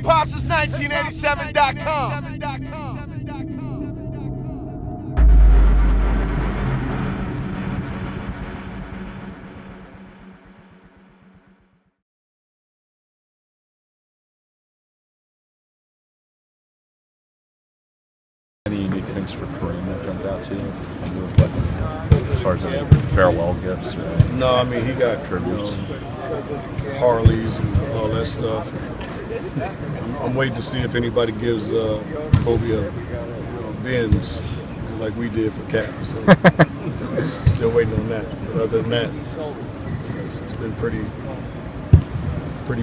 HHH1987.com. Any unique things for Kareem that jumped out to you? As far as any farewell gifts? Or no, I mean, he got Harleys and all that stuff. I'm waiting to see if anybody gives Kobe a Benz like we did for Cap. So still waiting on that. But other than that, it's been pretty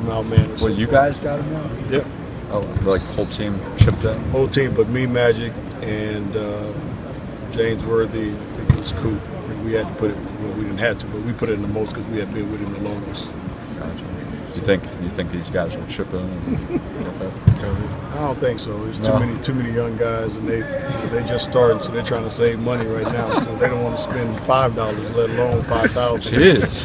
mild-mannered. Well, you guys got him now? Yep. Oh, like whole team chipped in? Whole team, but me, Magic, and James Worthy. I think it was Coop. We had to put it. Well, we didn't have to, but we put it in the most because we had been with him the longest. Gotcha. You think these guys will chip in and get that covered? I don't think so. There's too many young guys, and they just started, so they're trying to save money right now. So they don't want to spend $5, let alone $5,000. Jeez.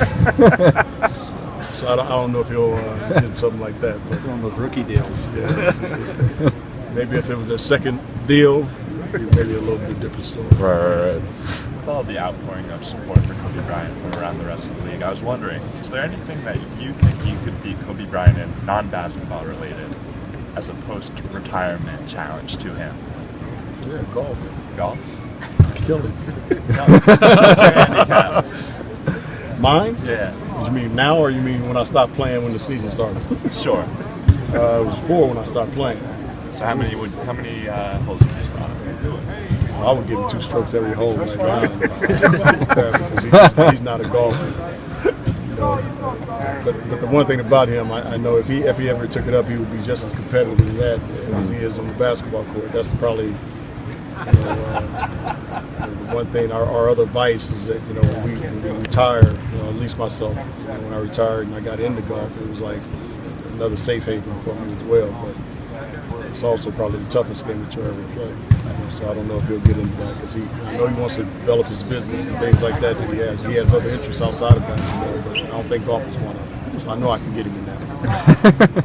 So I don't know if he'll get something like that. But one of those rookie deals. Yeah. Maybe if it was their second deal, maybe a little bit different story. Right. With all the outpouring of support for Kobe Bryant from around the rest of the league, I was wondering, is there anything that you think you could beat Kobe Bryant in, non-basketball related, as a post-retirement challenge to him? Yeah, golf. Golf? Kill it. What's your handicap? Mine? Yeah. You mean now, or you mean when I stopped playing when the season started? Sure. It was 4 when I stopped playing. So how many holes would you spot? I would give him 2 strokes every hole right now. Because he's not a golfer. But the one thing about him, I know if he ever took it up, he would be just as competitive as that as he is on the basketball court. That's probably the one thing. Our other vice is that when we retire, at least myself, when I retired and I got into golf, it was like another safe haven for me as well. But it's also probably the toughest game that you'll ever play. So I don't know if he'll get into that because I know he wants to develop his business and things like that he has other interests outside of basketball, but I don't think golf is one of them. So I know I can get him in that.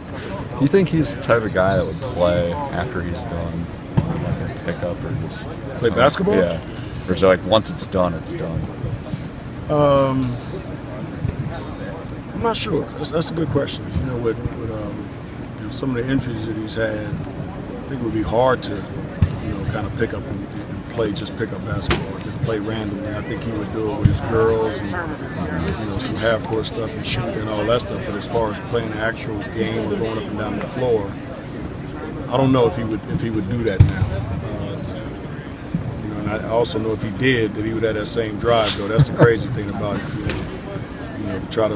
Do you think he's the type of guy that would play after he's done, like a pickup or just play basketball? Yeah. Or is it like once it's done, it's done? I'm not sure. That's a good question. With some of the injuries that he's had, I think it would be hard to, kind of pick up and pick up basketball, or just play randomly. I think he would do it with his girls and some half-court stuff and shooting and all that stuff. But as far as playing an actual game or going up and down the floor, I don't know if he would do that now. And I also know if he did, that he would have that same drive. Though that's the crazy thing about it. To try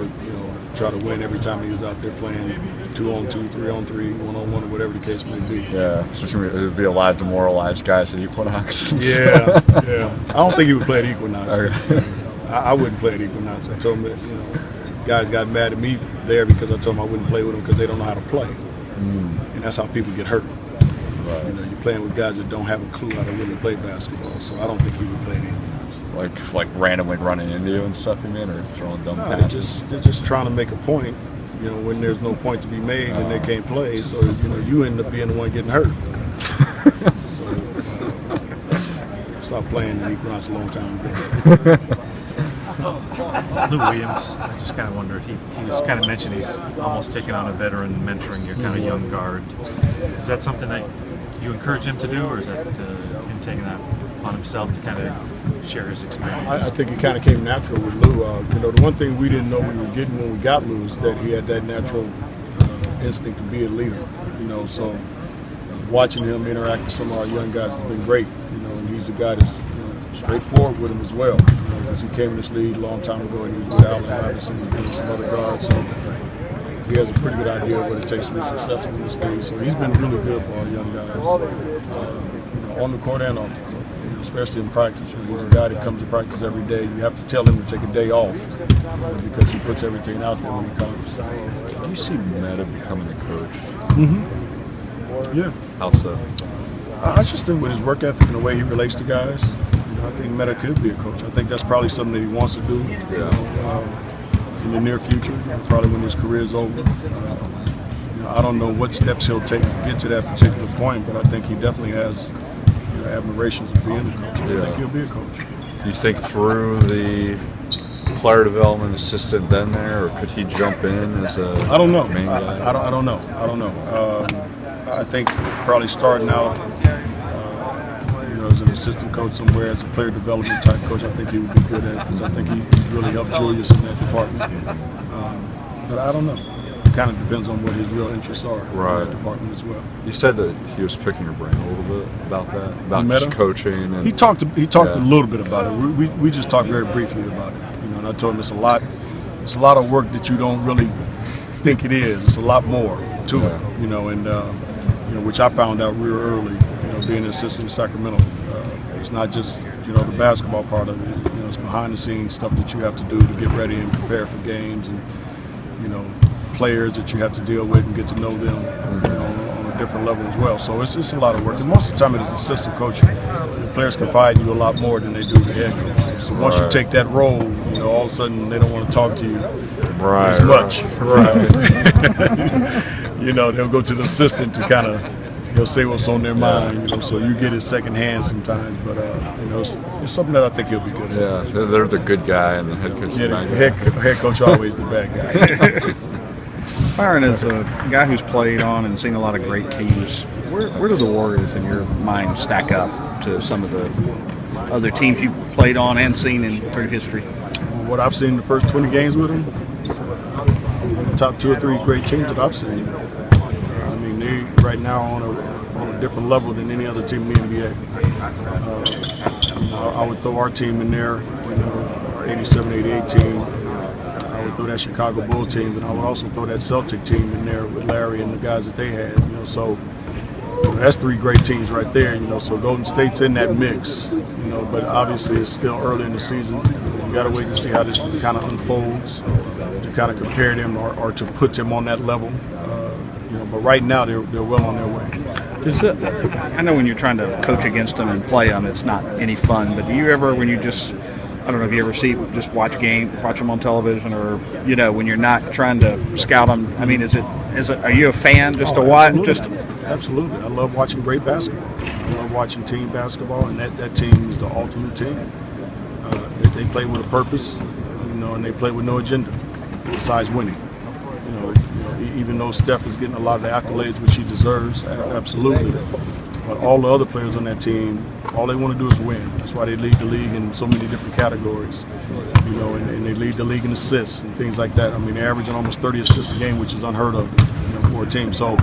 to win every time he was out there playing 2-on-2, 3-on-3, 1-on-1, or whatever the case may be. Yeah, it would be a lot of demoralized guys at Equinox. Yeah. I don't think he would play at Equinox. Okay. I wouldn't play at Equinox. I told him that guys got mad at me there because I told them I wouldn't play with them because they don't know how to play. And that's how people get hurt. Right. You're playing with guys that don't have a clue how to really play basketball. So I don't think he would play at Equinox. Like randomly running into you and stuff, you mean, or throwing dumb passes? They're just trying to make a point, when there's no point to be made and they can't play. So, you end up being the one getting hurt. So, stopped playing at Equinox a long time ago. Lou Williams, I just kind of wonder if he was kind of mentioned he's almost taking on a veteran mentoring your kind of young guard. Is that something that you encourage him to do, or is that him taking that on himself to kind of share his experience? I think it kind of came natural with Lou. The one thing we didn't know we were getting when we got Lou is that he had that natural instinct to be a leader. So watching him interact with some of our young guys has been great. And he's a guy that's straightforward with him as well. Because he came in this league a long time ago and he was with Allen Iverson and some other guards. So he has a pretty good idea of what it takes to be successful in this league. So he's been really good for our young guys, on the court and off the court, especially in practice. He's a guy that comes to practice every day. You have to tell him to take a day off because he puts everything out there when he comes. Do you see Meta becoming a coach? Yeah. How so? I just think with his work ethic and the way he relates to guys, I think Meta could be a coach. I think that's probably something that he wants to do in the near future, probably when his career is over. I I don't know what steps he'll take to get to that particular point, but I think he definitely has admirations of being a coach. I think he'll be a coach. You think through the player development assistant then there, or could he jump in as a I don't know. main guy? I don't know. I think probably starting out, as an assistant coach somewhere, as a player development type coach, I think he would be good at it because I think he's really helped Julius in that department. But I don't know. It kind of depends on what his real interests are in that department as well. You said that he was picking your brain a little bit about that, about just coaching. And, he talked a little bit about it. We just talked very briefly about it. And I told him it's a lot of work that you don't really think it is. It's a lot more to it, and which I found out real early. Being an assistant in Sacramento, it's not just the basketball part of it. It's behind the scenes stuff that you have to do to get ready and prepare for games, and players that you have to deal with and get to know them on a different level as well. So it's a lot of work. And most of the time, as assistant coach, the players confide in you a lot more than they do the head coach. So once you take that role, all of a sudden they don't want to talk to you as much. They'll go to the assistant to kind of. They'll say what's on their mind, so you get it secondhand sometimes. But it's something that I think he'll be good at. Yeah, they're the good guy, and the head coach is the bad guy. Head coach always the bad guy. Byron, as a guy who's played on and seen a lot of great teams, where do the Warriors, in your mind, stack up to some of the other teams you've played on and seen through history? What I've seen in the first 20 games with them, the top 2 or 3 great teams that I've seen. They right now on a different level than any other team in the NBA. I would throw our team in there, our 87-88 team. I would throw that Chicago Bull team, but I would also throw that Celtic team in there with Larry and the guys that they had. So that's 3 great teams right there. So Golden State's in that mix. But obviously it's still early in the season. You got to wait and see how this kind of unfolds to kind of compare them or to put them on that level. But right now they're well on their way. I know when you're trying to coach against them and play them, it's not any fun. But do you ever, when you just, I don't know if you ever watch them on television, or when you're not trying to scout them? I mean, are you a fan just to watch? Absolutely. I love watching great basketball. I love watching team basketball, and that team is the ultimate team. They play with a purpose, and they play with no agenda besides winning. Even though Steph is getting a lot of the accolades which she deserves, absolutely. But all the other players on that team, all they want to do is win. That's why they lead the league in so many different categories, and they lead the league in assists and things like that. I mean, they're averaging almost 30 assists a game, which is unheard of for a team. So,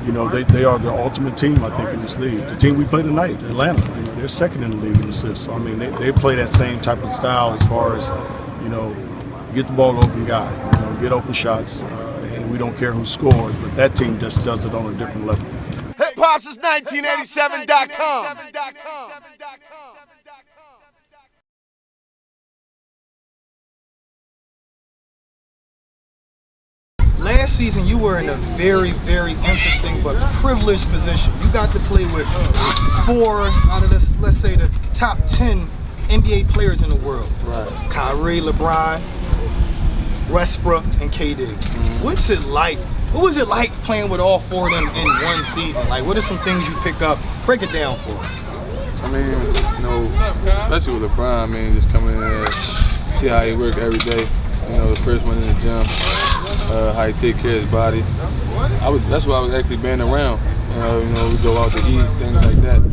they are the ultimate team, I think, in this league. The team we play tonight, Atlanta, they're second in the league in assists. So, I mean, they play that same type of style as far as, get the ball open guy, get open shots. We don't care who scores, but that team just does it on a different level. HHH1987.com. Last season, you were in a very, very interesting but privileged position. You got to play with 4 out of this, let's say, the top 10 NBA players in the world. Right. Kyrie, LeBron, Westbrook, and KD. What's it like? What was it like playing with all 4 of them in one season? Like, what are some things you pick up? Break it down for us. I mean, especially with LeBron, just coming in there, see how he work every day. The first one in the gym, how he take care of his body. That's why I was actually being around. We go out to eat, things like that.